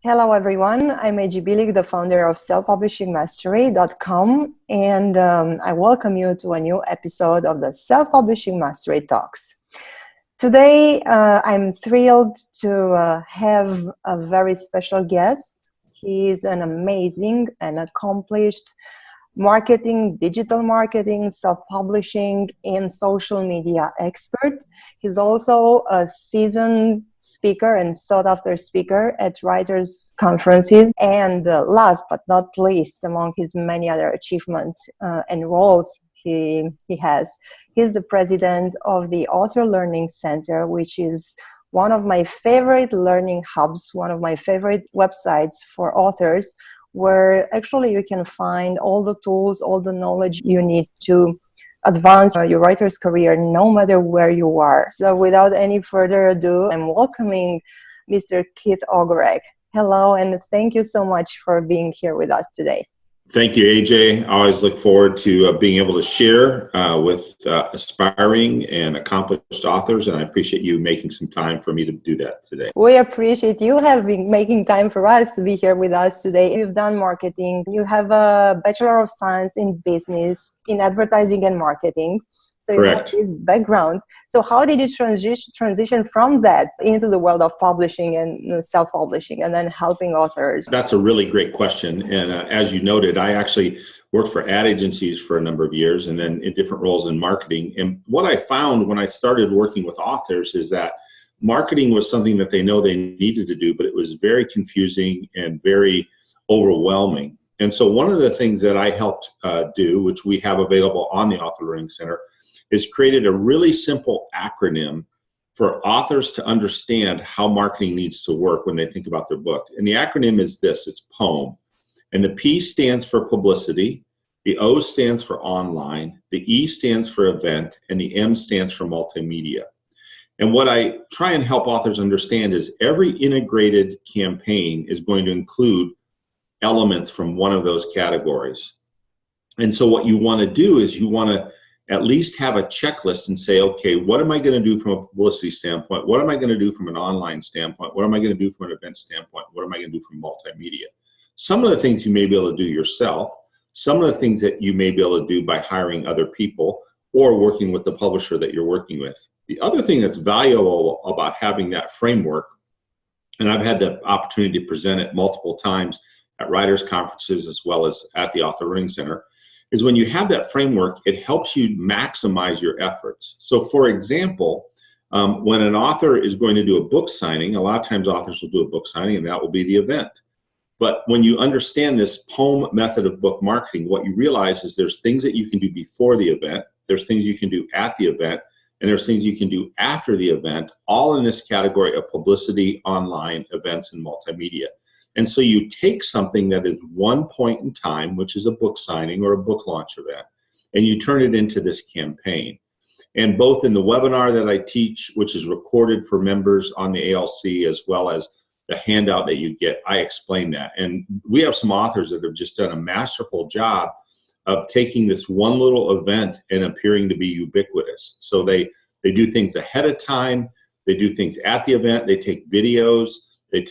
Hello, everyone. I'm Billig, the founder of self-publishingmastery.com, and I welcome you to a new episode of the Self-Publishing Mastery Talks. Today, I'm thrilled to have a very special guest. He's an amazing and accomplished digital marketing, self-publishing, and social media expert. He's also a seasoned speaker and sought-after speaker at writers' conferences. And last but not least, among his many other achievements and roles he has, he's the president of the Author Learning Center, which is one of my favorite learning hubs, one of my favorite websites for authors, where actually you can find all the tools, all the knowledge you need to advance your writer's career, no matter where you are. So without any further ado, I'm welcoming Mr. Ogorek. Hello, and thank you so much for being here with us today. Thank you, AJ. I always look forward to being able to share with aspiring and accomplished authors, and I appreciate you making some time for me to do that today. We appreciate you having making time for us to be here with us today. You've done marketing. You have a Bachelor of Science in Business, in Advertising and Marketing. So Correct. You have this background. So how did you transition from that into the world of publishing and self-publishing and then helping authors? That's a really great question. And as you noted, I actually worked for ad agencies for a number of years and then in different roles in marketing. And what I found when I started working with authors is that marketing was something that they know they needed to do, but it was very confusing and very overwhelming. And so one of the things that I helped do, which we have available on the Author Learning Center, is created a really simple acronym for authors to understand how marketing needs to work when they think about their book. And the acronym is this, it's POEM. And the P stands for publicity, the O stands for online, the E stands for event, and the M stands for multimedia. And what I try and help authors understand is every integrated campaign is going to include elements from one of those categories. And so what you want to do is you want to at least have a checklist and say, okay, what am I going to do from a publicity standpoint? What am I going to do from an online standpoint? What am I going to do from an event standpoint? What am I going to do from multimedia? Some of the things you may be able to do yourself, some of the things that you may be able to do by hiring other people or working with the publisher that you're working with. The other thing that's valuable about having that framework, and I've had the opportunity to present it multiple times at writers' conferences as well as at the Author Learning Center, is when you have that framework, it helps you maximize your efforts. So for example, when an author is going to do a book signing, a lot of times authors will do a book signing and that will be the event. But when you understand this POEM method of book marketing, what you realize is there's things that you can do before the event, there's things you can do at the event, and there's things you can do after the event, all in this category of publicity, online, events, and multimedia. And so you take something that is one point in time, which is a book signing or a book launch event, and you turn it into this campaign. And both in the webinar that I teach, which is recorded for members on the ALC, as well as the handout that you get, I explain that. And we have some authors that have just done a masterful job of taking this one little event and appearing to be ubiquitous. So they do things ahead of time, they do things at the event, they take videos, they'll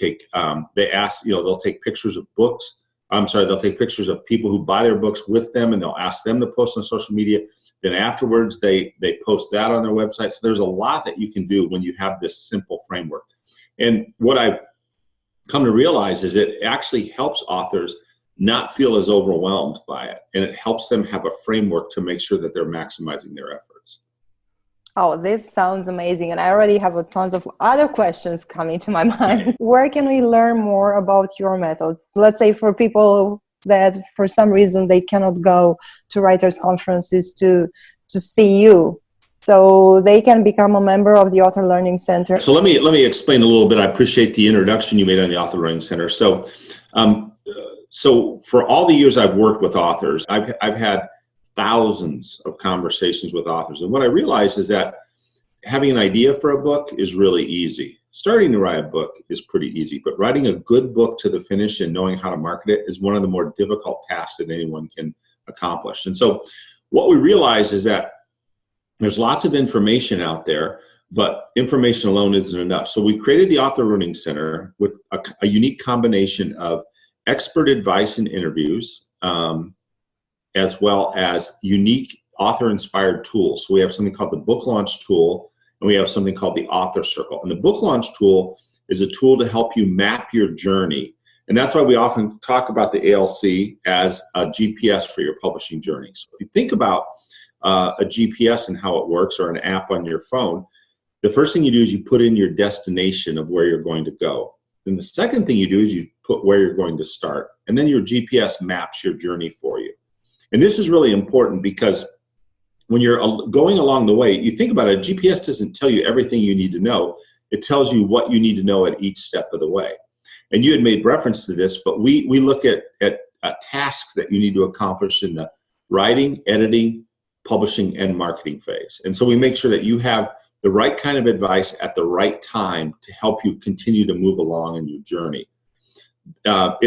take pictures of books. They'll take pictures of people who buy their books with them and they'll ask them to post on social media. Then afterwards, they post that on their website. So there's a lot that you can do when you have this simple framework. And what I've come to realize is it actually helps authors not feel as overwhelmed by it. And it helps them have a framework to make sure that they're maximizing their efforts. Oh, this sounds amazing. And I already have tons of other questions coming to my mind. Where can we learn more about your methods? Let's say for people that for some reason they cannot go to writers' conferences to see you. So they can become a member of the Author Learning Center. So let me explain a little bit. I appreciate the introduction you made on the Author Learning Center. So for all the years I've worked with authors, I've had thousands of conversations with authors. And what I realized is that having an idea for a book is really easy. Starting to write a book is pretty easy, but writing a good book to the finish and knowing how to market it is one of the more difficult tasks that anyone can accomplish. And so what we realize is that there's lots of information out there, but information alone isn't enough. So we created the Author Learning Center with a unique combination of expert advice and interviews, as well as unique author-inspired tools. So we have something called the Book Launch Tool, and we have something called the Author Circle. And the Book Launch Tool is a tool to help you map your journey. And that's why we often talk about the ALC as a GPS for your publishing journey. So if you think about a GPS and how it works, or an app on your phone, the first thing you do is you put in your destination of where you're going to go. Then the second thing you do is you put where you're going to start. And then your GPS maps your journey for you. And this is really important because when you're going along the way, you think about it, GPS doesn't tell you everything you need to know. It tells you what you need to know at each step of the way. And you had made reference to this, but we look at tasks that you need to accomplish in the writing, editing, publishing, and marketing phase. And so we make sure that you have the right kind of advice at the right time to help you continue to move along in your journey. And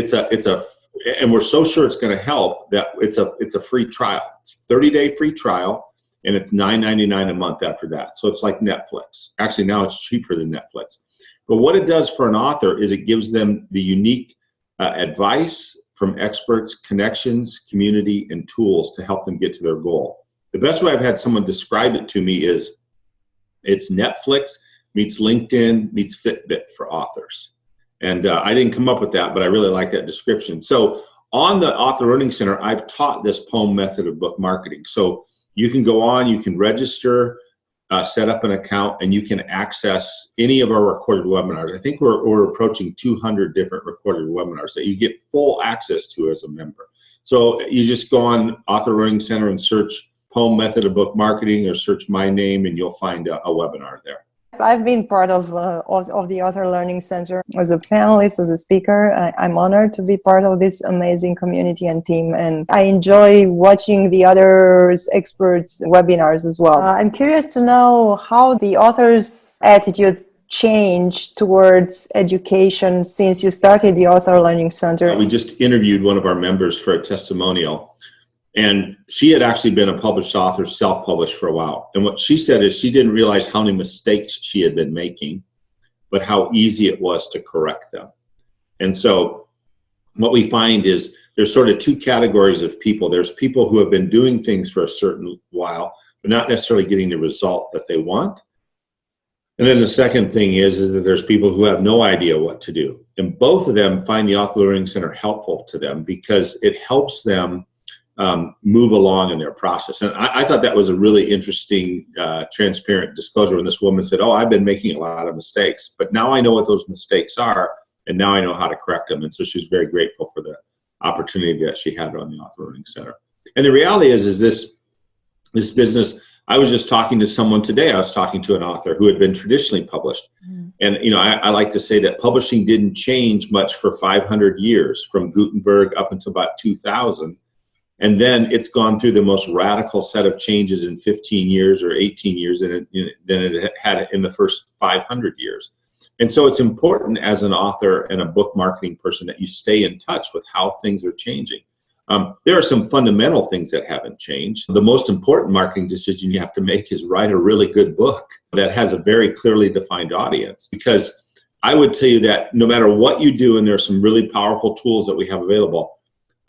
we're so sure it's going to help that it's a free trial. It's a 30-day free trial, and it's $9.99 a month after that. So it's like Netflix. Actually, now it's cheaper than Netflix. But what it does for an author is it gives them the unique advice from experts, connections, community, and tools to help them get to their goal. The best way I've had someone describe it to me is it's Netflix meets LinkedIn meets Fitbit for authors. And I didn't come up with that, but I really like that description. So on the Author Learning Center, I've taught this POEM method of book marketing. So you can go on, you can register, set up an account, and you can access any of our recorded webinars. I think we're approaching 200 different recorded webinars that you get full access to as a member. So you just go on Author Learning Center and search POEM method of book marketing, or search my name, and you'll find a webinar there. I've been part of the Author Learning Center as a panelist, as a speaker. I'm honored to be part of this amazing community and team, and I enjoy watching the others experts webinars as well. I'm curious to know how the author's attitude changed towards education since you started the Author Learning Center. We just interviewed one of our members for a testimonial. And she had actually been a published author, self-published for a while. And what she said is she didn't realize how many mistakes she had been making, but how easy it was to correct them. And so what we find is there's sort of two categories of people. There's people who have been doing things for a certain while, but not necessarily getting the result that they want. And then the second thing is that there's people who have no idea what to do. And both of them find the Author Learning Center helpful to them because it helps them move along in their process. And I thought that was a really interesting, transparent disclosure when this woman said, oh, I've been making a lot of mistakes, but now I know what those mistakes are, and now I know how to correct them. And so she's very grateful for the opportunity that she had on the Author Learning Center. And the reality is this business, I was just talking to someone today, I was talking to an author who had been traditionally published. And, you know, I like to say that publishing didn't change much for 500 years, from Gutenberg up until about 2000. And then it's gone through the most radical set of changes in 15 years or 18 years than it had in the first 500 years. And so it's important as an author and a book marketing person that you stay in touch with how things are changing. There are some fundamental things that haven't changed. The most important marketing decision you have to make is write a really good book that has a very clearly defined audience. Because I would tell you that no matter what you do, and there are some really powerful tools that we have available,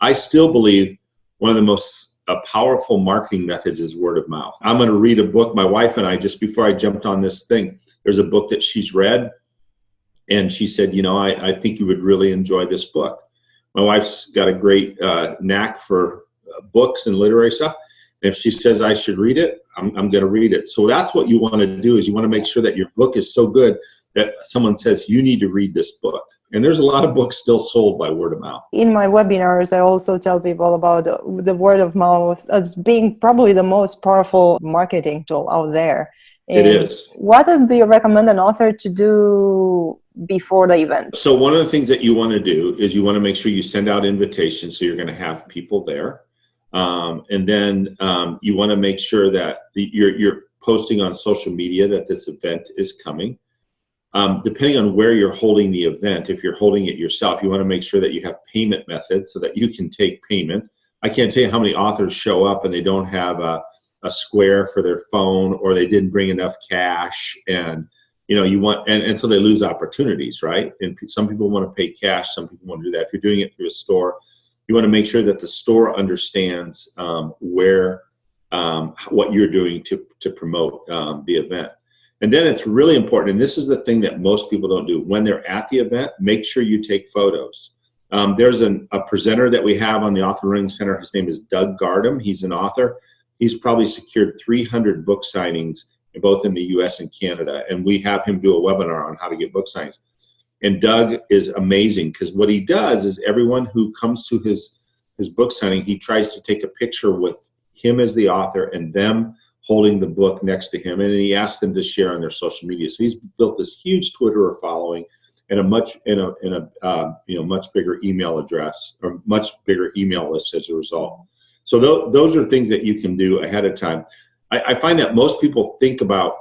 I still believe one of the most powerful marketing methods is word of mouth. I'm going to read a book. My wife and I, just before I jumped on this thing, there's a book that she's read, and she said, you know, I think you would really enjoy this book. My wife's got a great knack for books and literary stuff. And if she says I should read it, I'm going to read it. So that's what you want to do, is you want to make sure that your book is so good that someone says, you need to read this book. And there's a lot of books still sold by word of mouth. In my webinars, I also tell people about the word of mouth as being probably the most powerful marketing tool out there. And it is. What do you recommend an author to do before the event? So one of the things that you want to do is you want to make sure you send out invitations, so you're going to have people there. And then you want to make sure that you're posting on social media that this event is coming. Depending on where you're holding the event, if you're holding it yourself, you want to make sure that you have payment methods so that you can take payment. I can't tell you how many authors show up and they don't have a square for their phone, or they didn't bring enough cash, and you want, and so they lose opportunities, right? And some people want to pay cash, some people want to do that. If you're doing it through a store, you want to make sure that the store understands what you're doing to promote the event. And then it's really important, and this is the thing that most people don't do. When they're at the event, make sure you take photos. There's a presenter that we have on the Author Learning Center. His name is Doug Gardam. He's an author. He's probably secured 300 book signings, both in the US and Canada. And we have him do a webinar on how to get book signings. And Doug is amazing, because what he does is everyone who comes to his book signing, he tries to take a picture with him as the author and them holding the book next to him. And he asks them to share on their social media. So he's built this huge Twitter following and a much bigger email address, or much bigger email list as a result. So those are things that you can do ahead of time. I find that most people think about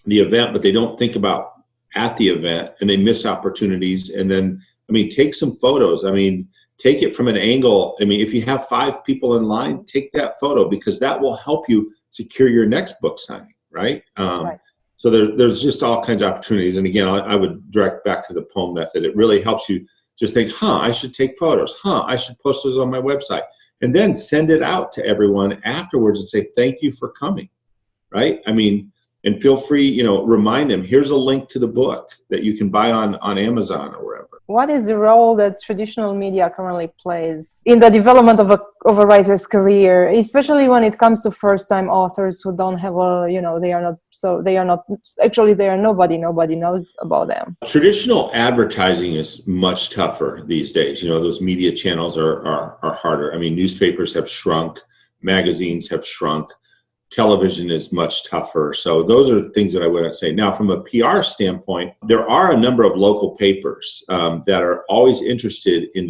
the event, but they don't think about at the event, and they miss opportunities. And then, take some photos. Take it from an angle. If you have 5 people in line, take that photo, because that will help you secure your next book signing, right? Right. So there's just all kinds of opportunities. And again, I would direct back to the poem method. It really helps you just think, I should take photos. I should post those on my website. And then send it out to everyone afterwards and say, thank you for coming, right? And feel free, remind them, here's a link to the book that you can buy on Amazon or wherever. What is the role that traditional media currently plays in the development of a writer's career, especially when it comes to first-time authors who don't have nobody knows about them? Traditional advertising is much tougher these days. Those media channels are harder. Newspapers have shrunk, magazines have shrunk. Television is much tougher. So those are things that I would say. Now, from a PR standpoint, there are a number of local papers that are always interested in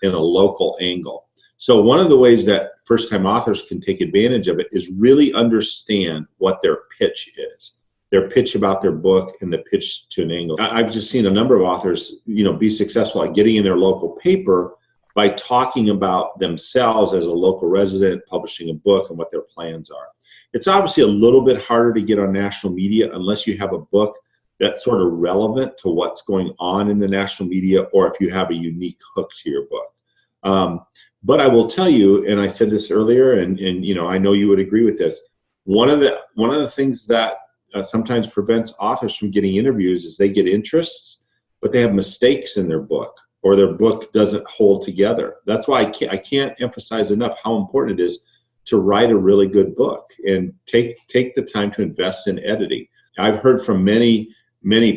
a local angle. So one of the ways that first-time authors can take advantage of it is really understand what their pitch is, their pitch about their book and the pitch to an angle. I've just seen a number of authors, be successful at getting in their local paper by talking about themselves as a local resident, publishing a book, and what their plans are. It's obviously a little bit harder to get on national media unless you have a book that's sort of relevant to what's going on in the national media, or if you have a unique hook to your book. But I will tell you, and I said this earlier, and I know you would agree with this, one of the things that sometimes prevents authors from getting interviews is they get interests, but they have mistakes in their book, or their book doesn't hold together. That's why I can't emphasize enough how important it is to write a really good book and take the time to invest in editing. I've heard from many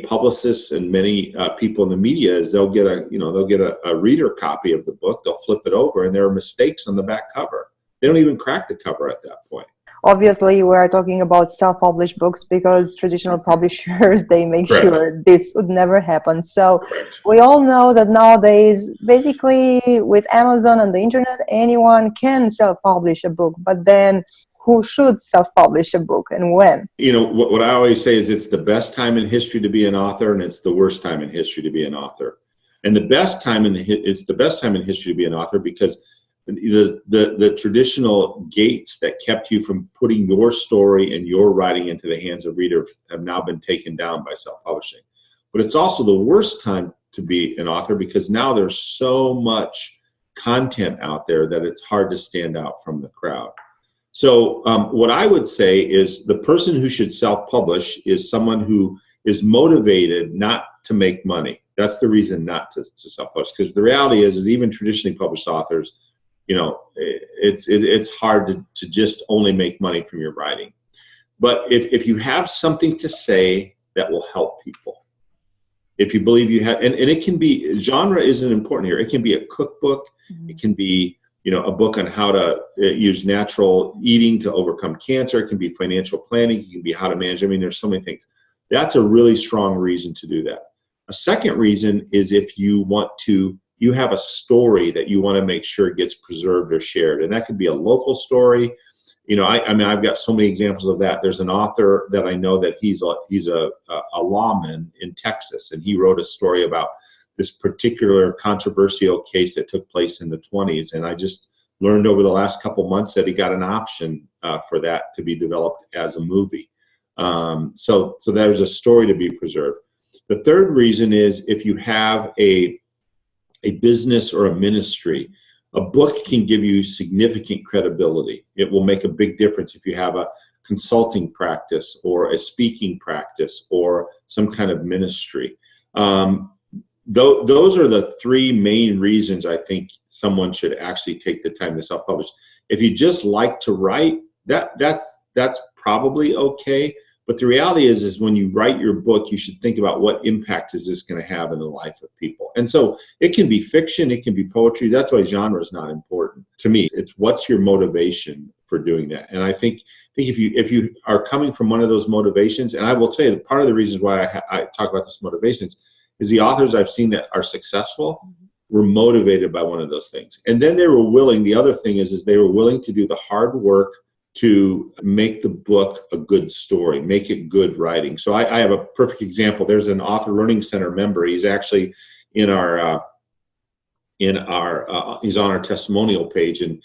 publicists and many people in the media is they'll get a reader copy of the book, they'll flip it over, and there are mistakes on the back cover. They don't even crack the cover at that point. Obviously, we're talking about self-published books because traditional publishers, they make Correct. sure this would never happen. So Correct. we all know that nowadays, basically with Amazon and the internet, anyone can self-publish a book. But then who should self-publish a book and when? What I always say is it's the best time in history to be an author, and it's the worst time in history to be an author. And it's the best time in history to be an author because the traditional gates that kept you from putting your story and your writing into the hands of readers have now been taken down by self-publishing. But it's also the worst time to be an author because now there's so much content out there that it's hard to stand out from the crowd. So what I would say is the person who should self-publish is someone who is motivated not to make money. That's the reason not to self-publish, because the reality is even traditionally published authors, it's hard to just only make money from your writing. But if you have something to say that will help people, if you believe you have, and it can be, genre isn't important here. It can be a cookbook. Mm-hmm. It can be, a book on how to use natural eating to overcome cancer. It can be financial planning. It can be how to manage. There's so many things. That's a really strong reason to do that. A second reason is if you have a story that you want to make sure gets preserved or shared. And that could be a local story. I've got so many examples of that. There's an author that I know that he's a lawman in Texas, and he wrote a story about this particular controversial case that took place in the 1920s. And I just learned over the last couple months that he got an option for that to be developed as a movie. So there's a story to be preserved. The third reason is if you have a business or a ministry, a book can give you significant credibility. It will make a big difference if you have a consulting practice or a speaking practice or some kind of ministry. Those are the three main reasons I think someone should actually take the time to self-publish. If you just like to write, that's probably okay. But the reality is when you write your book, you should think about what impact is this going to have in the life of people. And so it can be fiction, it can be poetry. That's why genre is not important to me. It's what's your motivation for doing that. And I think if you are coming from one of those motivations, and I will tell you that part of the reasons why I talk about this motivations is the authors I've seen that are successful were motivated by one of those things. And then they were willing, the other thing is they were willing to do the hard work to make the book a good story, make it good writing. So I have a perfect example. There's an Author Learning Center member. He's actually he's on our testimonial page. And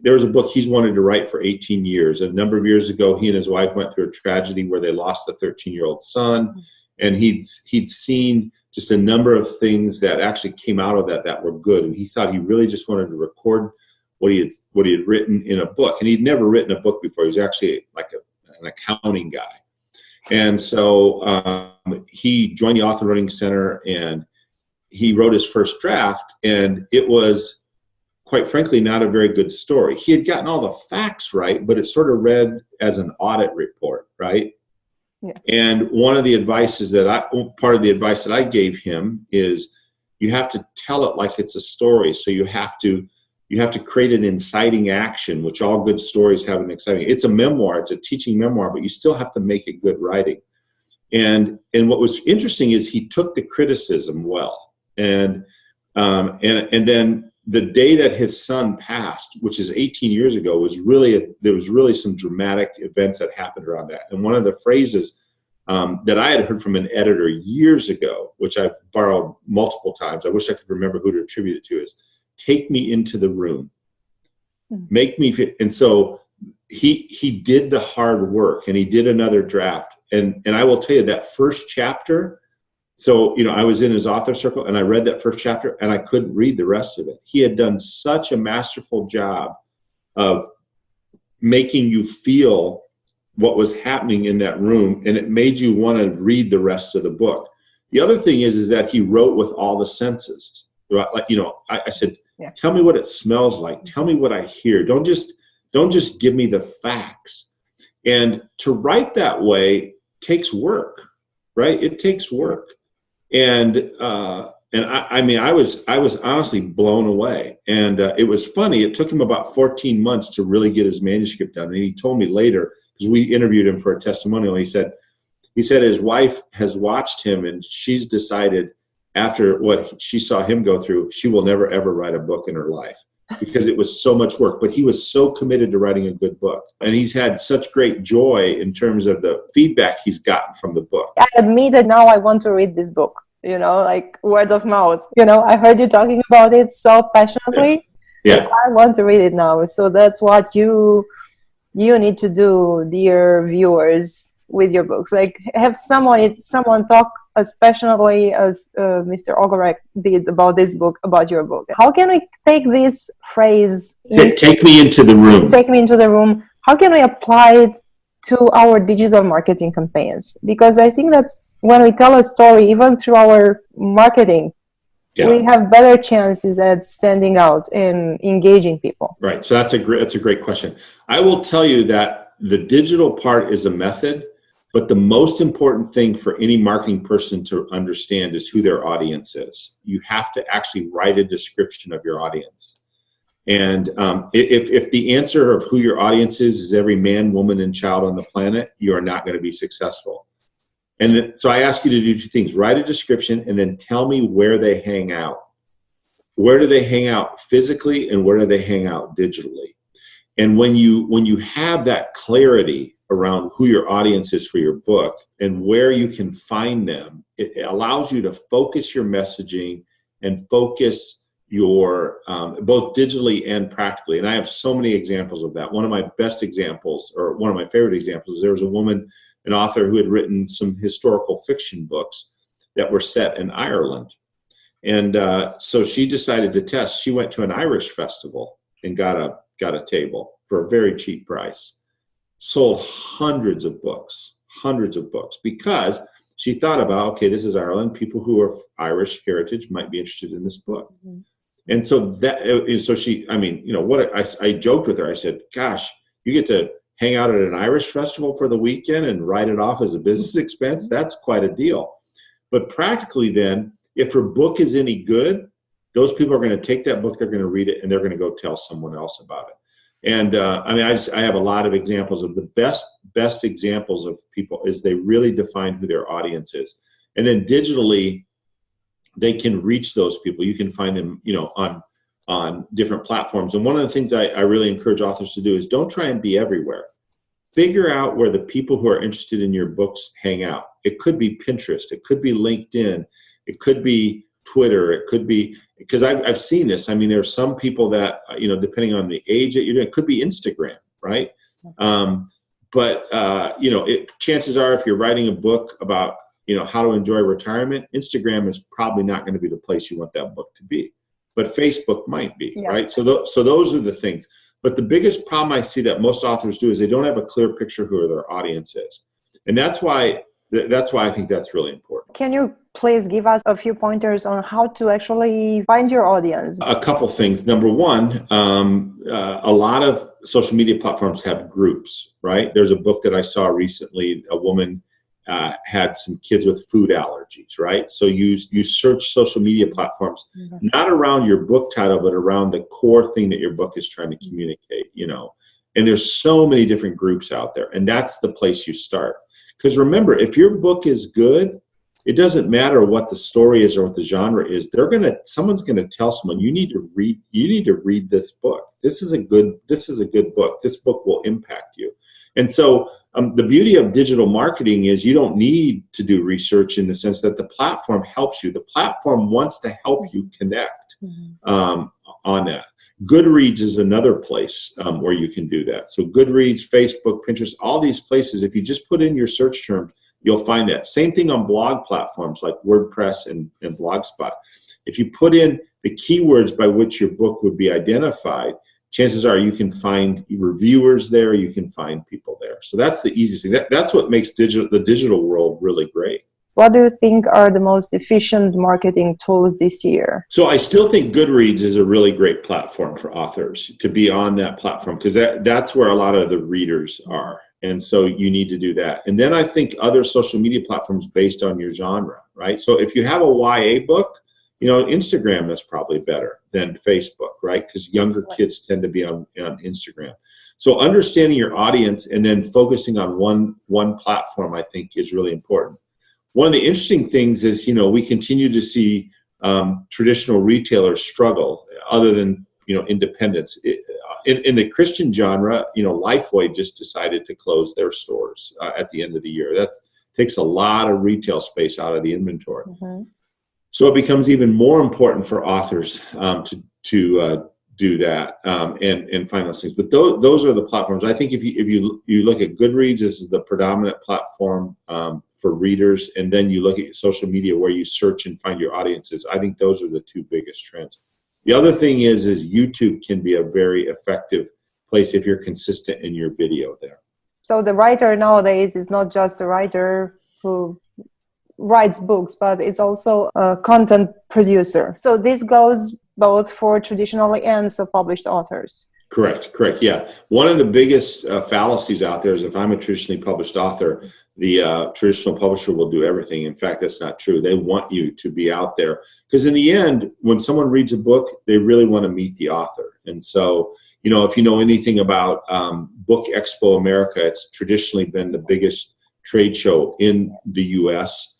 there was a book he's wanted to write for 18 years. A number of years ago, he and his wife went through a tragedy where they lost a 13-year-old son. And he'd seen just a number of things that actually came out of that were good. And he thought he really just wanted to record what he had written in a book. And he'd never written a book before. He was actually like an accounting guy. And so he joined the Author Learning Center and he wrote his first draft. And it was, quite frankly, not a very good story. He had gotten all the facts right, but it sort of read as an audit report, right? Yeah. And part of the advice that I gave him is you have to tell it like it's a story. So you have to create an inciting action, which all good stories have an exciting. It's a memoir, it's a teaching memoir, but you still have to make it good writing. And what was interesting is he took the criticism well. And then the day that his son passed, which is 18 years ago, there was really some dramatic events that happened around that. And one of the phrases that I had heard from an editor years ago, which I've borrowed multiple times, I wish I could remember who to attribute it to, is take me into the room, make me fit. And so he did the hard work and he did another draft. And I will tell you that first chapter, so, I was in his author circle and I read that first chapter and I couldn't read the rest of it. He had done such a masterful job of making you feel what was happening in that room, and it made you want to read the rest of the book. The other thing is that he wrote with all the senses. Like, I said, yeah. Tell me what it smells like. Tell me what I hear. Don't just give me the facts. And to write that way takes work, right? It takes work. And I was honestly blown away. And it was funny. It took him about 14 months to really get his manuscript done. And he told me later, because we interviewed him for a testimonial, he said his wife has watched him and she's decided after what she saw him go through, she will never, ever write a book in her life because it was so much work. But he was so committed to writing a good book. And he's had such great joy in terms of the feedback he's gotten from the book. I admit that now I want to read this book, like word of mouth. I heard you talking about it so passionately. Yeah. I want to read it now. So that's what you need to do, dear viewers, with your books. Like have someone talk as passionately as Mr. Ogorek did about this book, about your book. How can we take this phrase? Take me into the room. Take me into the room. How can we apply it to our digital marketing campaigns? Because I think that when we tell a story, even through our marketing, we have better chances at standing out and engaging people. Right. So that's a great question. I will tell you that the digital part is a method, but the most important thing for any marketing person to understand is who their audience is. You have to actually write a description of your audience. And if the answer of who your audience is every man, woman, and child on the planet, you are not going to be successful. And so I ask you to do two things. Write a description and then tell me where they hang out. Where do they hang out physically and where do they hang out digitally? And when you have that clarity around who your audience is for your book and where you can find them, it allows you to focus your messaging and focus your both digitally and practically. And I have so many examples of that. One of my best examples, or one of my favorite examples, is there was a woman, an author, who had written some historical fiction books that were set in Ireland. And so she decided to test. She went to an Irish festival and got a table for a very cheap price. Sold hundreds of books, because she thought about, okay, this is Ireland. People who are Irish heritage might be interested in this book. Mm-hmm. And so she, I mean, I joked with her. I said, gosh, you get to hang out at an Irish festival for the weekend and write it off as a business expense. That's quite a deal. But practically then, if her book is any good, those people are going to take that book, they're going to read it, and they're going to go tell someone else about it. And I have a lot of examples of the best examples of people is they really define who their audience is. And then digitally, they can reach those people. You can find them, on different platforms. And one of the things I really encourage authors to do is don't try and be everywhere. Figure out where the people who are interested in your books hang out. It could be Pinterest. It could be LinkedIn. It could be Twitter. It could be, because I've seen this. I mean, there are some people that, depending on the age that you're doing, it could be Instagram, right? Chances are, if you're writing a book about, how to enjoy retirement, Instagram is probably not going to be the place you want that book to be, but Facebook might be, right? So those are the things. But the biggest problem I see that most authors do is they don't have a clear picture who their audience is. And that's why I think that's really important. Can you please give us a few pointers on how to actually find your audience? A couple things. Number one, a lot of social media platforms have groups, right? There's a book that I saw recently. A woman had some kids with food allergies, right? So you search social media platforms, not around your book title, but around the core thing that your book is trying to communicate, And there's so many different groups out there, and that's the place you start. Because remember, if your book is good, it doesn't matter what the story is or what the genre is. Someone's gonna tell someone, you need to read this book. This is a good book. This book will impact you. And so the beauty of digital marketing is you don't need to do research, in the sense that the platform helps you. The platform wants to help you connect on that. Goodreads is another place where you can do that. So Goodreads, Facebook, Pinterest, all these places, if you just put in your search terms, you'll find that. Same thing on blog platforms like WordPress and Blogspot. If you put in the keywords by which your book would be identified, chances are you can find reviewers there, you can find people there. So that's the easiest thing. That's what makes the digital world really great. What do you think are the most efficient marketing tools this year? So I still think Goodreads is a really great platform for authors to be on that platform, because that's where a lot of the readers are. And so you need to do that. And then I think other social media platforms based on your genre, right? So if you have a YA book, Instagram is probably better than Facebook, right? Because younger kids tend to be on Instagram. So understanding your audience and then focusing on one platform, I think, is really important. One of the interesting things is, we continue to see traditional retailers struggle, other than, independents. In the Christian genre, Lifeway just decided to close their stores at the end of the year. That takes a lot of retail space out of the inventory. So it becomes even more important for authors to do that and find those things. But those are the platforms. I think if you look at Goodreads, this is the predominant platform for readers, and then you look at social media where you search and find your audiences. I think those are the two biggest trends. The other thing is YouTube can be a very effective place if you're consistent in your video there. So the writer nowadays is not just a writer who writes books, but it's also a content producer. So this goes both for traditional and self-published authors. Correct. Yeah. One of the biggest fallacies out there is, if I'm a traditionally published author, the traditional publisher will do everything. In fact, that's not true. They want you to be out there, because in the end, when someone reads a book, they really want to meet the author. And so, if you know anything about Book Expo America, it's traditionally been the biggest trade show in the U.S.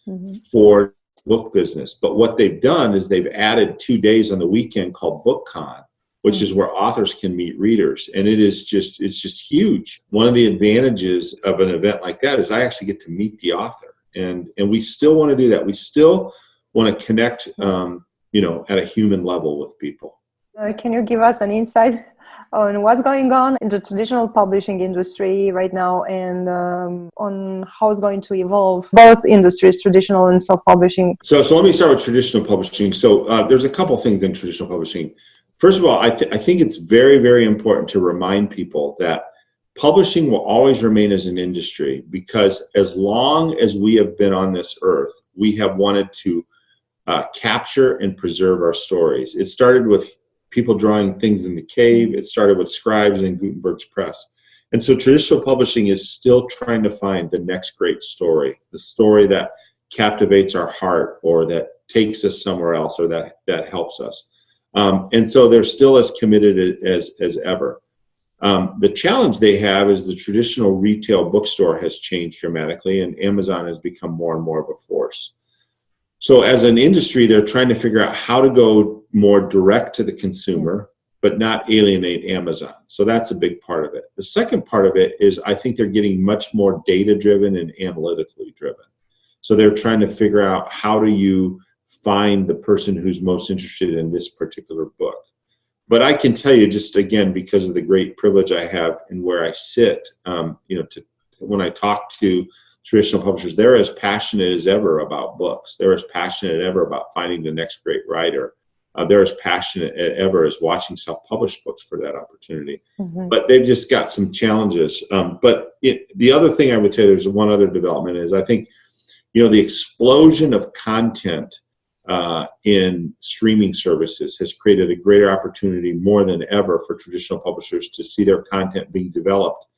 for book business. But what they've done is they've added 2 days on the weekend called BookCon, which is where authors can meet readers. And it's just huge. One of the advantages of an event like that is I actually get to meet the author. And we still want to do that. We still want to connect at a human level with people. Can you give us an insight on what's going on in the traditional publishing industry right now, and on how it's going to evolve both industries, traditional and self-publishing? So let me start with traditional publishing. So there's a couple things in traditional publishing. First of all, I think it's very, very important to remind people that publishing will always remain as an industry, because as long as we have been on this earth, we have wanted to capture and preserve our stories. It started with people drawing things in the cave. It started with scribes in Gutenberg's press. And so traditional publishing is still trying to find the next great story, the story that captivates our heart, or that takes us somewhere else, or that helps us. And so they're still as committed as ever. The challenge they have is the traditional retail bookstore has changed dramatically, and Amazon has become more and more of a force. So as an industry, they're trying to figure out how to go more direct to the consumer, but not alienate Amazon. So that's a big part of it. The second part of it is I think they're getting much more data-driven and analytically driven. So they're trying to figure out, how do you find the person who's most interested in this particular book? But I can tell you, just again, because of the great privilege I have in where I sit, when I talk to traditional publishers, they're as passionate as ever about books. They're as passionate as ever about finding the next great writer. They're as passionate as ever as watching self-published books for that opportunity. Mm-hmm. But they've just got some challenges. The other thing I would say, there's one other development, is I think, the explosion of content in streaming services has created a greater opportunity more than ever for traditional publishers to see their content being developed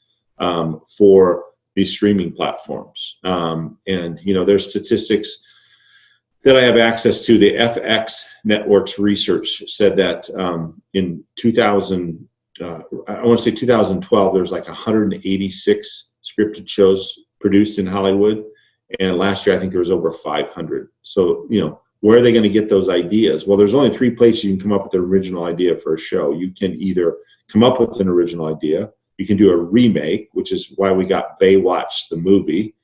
for these streaming platforms. There's statistics that I have access to. The FX Network's research said that in 2012, there's like 186 scripted shows produced in Hollywood. And last year, I think there was over 500. So, where are they going to get those ideas? Well, there's only three places you can come up with an original idea for a show. You can either come up with an original idea, you can do a remake, which is why we got Baywatch the movie,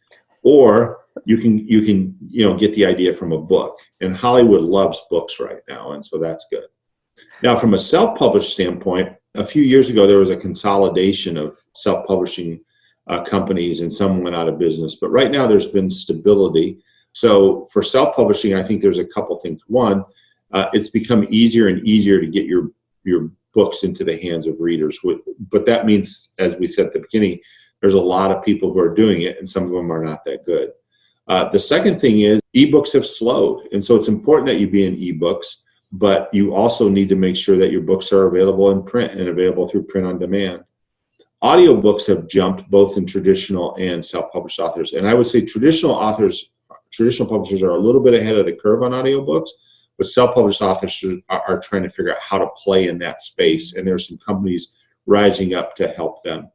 or you can get the idea from a book. And Hollywood loves books right now, and so that's good. Now, from a self-published standpoint, a few years ago there was a consolidation of self-publishing companies, and some went out of business. But right now there's been stability. So for self-publishing, I think there's a couple things. One, it's become easier and easier to get your books into the hands of readers. But that means, as we said at the beginning, there's a lot of people who are doing it, and some of them are not that good. The second thing is ebooks have slowed. And so it's important that you be in ebooks, but you also need to make sure that your books are available in print and available through print on demand. Audiobooks have jumped both in traditional and self-published authors. And I would say traditional publishers are a little bit ahead of the curve on audiobooks, but self-published authors are trying to figure out how to play in that space. And there are some companies rising up to help them.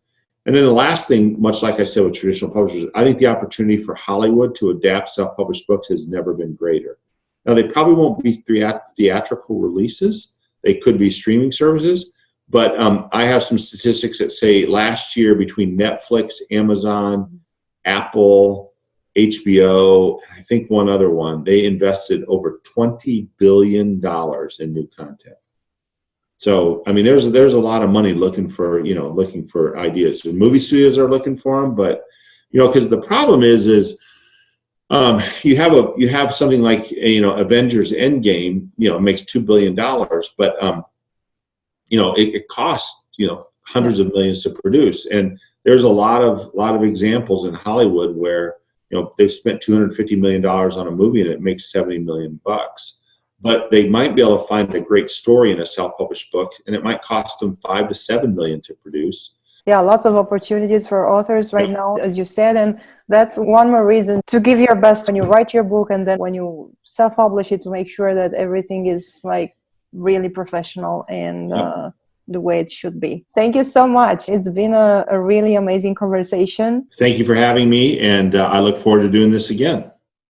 And then the last thing, much like I said with traditional publishers, I think the opportunity for Hollywood to adapt self-published books has never been greater. Now, they probably won't be theatrical releases. They could be streaming services. But I have some statistics that say last year between Netflix, Amazon, Apple, HBO, and I think one other one, they invested over $20 billion in new content. So, I mean, there's a lot of money looking for ideas. And movie studios are looking for them, but, because the problem is you have something like, Avengers Endgame, it makes $2 billion, but, it costs, hundreds of millions to produce. And there's a lot of examples in Hollywood where, they've spent $250 million on a movie and it makes $70 million. But they might be able to find a great story in a self-published book, and it might cost them $5 to $7 million to produce. Yeah, lots of opportunities for authors right now, as you said, and that's one more reason to give your best when you write your book, and then when you self-publish it, to make sure that everything is like really professional and the way it should be. Thank you so much. It's been a really amazing conversation. Thank you for having me, and I look forward to doing this again.